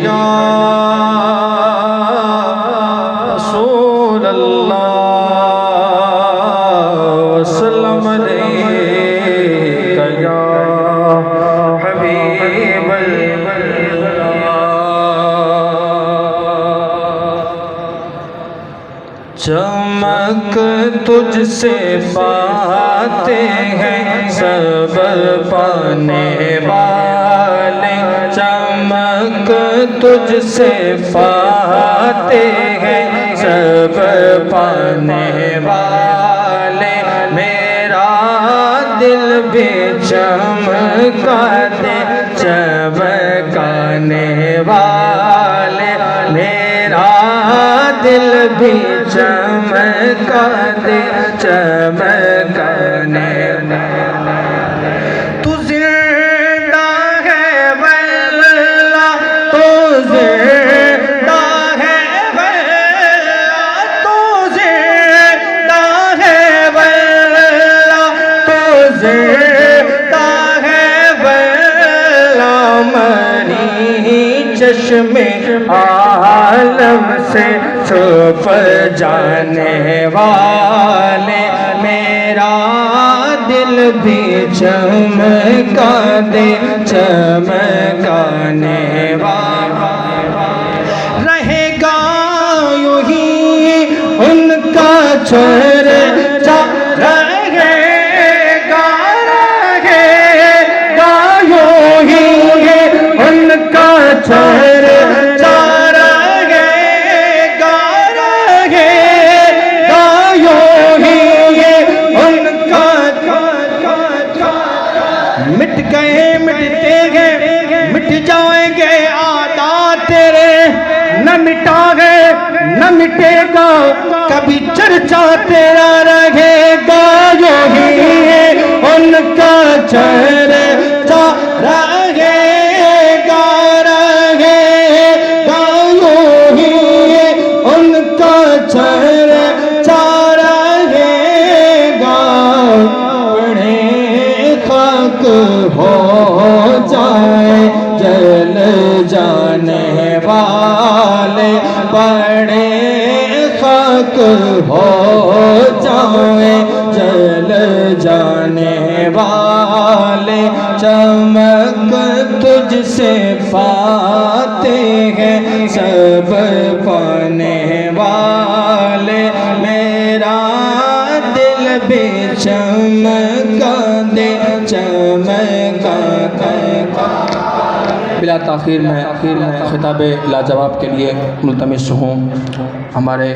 یا رسول اللہ وسلم علیک یا حبیب اللہ۔ چمک تجھ سے پاتے ہیں سب پانے والے، چمک تجھ سے پاتے ہیں سب پانے والے، میرا دل بھی چمکا دے چمکانے والے، میرا دل بھی چمکا دے چمکانے والے۔ تو زندہ ہے واللہ، تو زندہ ہے واللہ، تو زندہ ہے واللہ، تو زندہ ہے واللہ، مری چشم عالم سے چھپ جانے والے، میرا دل بھی چمکا دے چمکانے والا، رہے گا یوں ہی ان کا چرچا، رہے گا یوں ہی ان کا چرچا، مٹ گئے مٹتے گئے مٹ جائیں گے عادات تیرے، نہ مٹا گئے نہ مٹے گا کبھی چرچا تیرا، رہے گا یوں ہی ان کا چرچا، رہے گا یوں ہی ان کا چرچا، رہے گا بڑے خاک ہو جائے جل جانے والے، بڑے خاک ہو جائے جل جانے والے، چمک تجھ سے پاتے ہیں سب پانے والے، میرا دل بھی چمکا دے چمکا۔ بلا تاخیر میں خطاب لاجواب کے لیے ملتمس ہوں ہمارے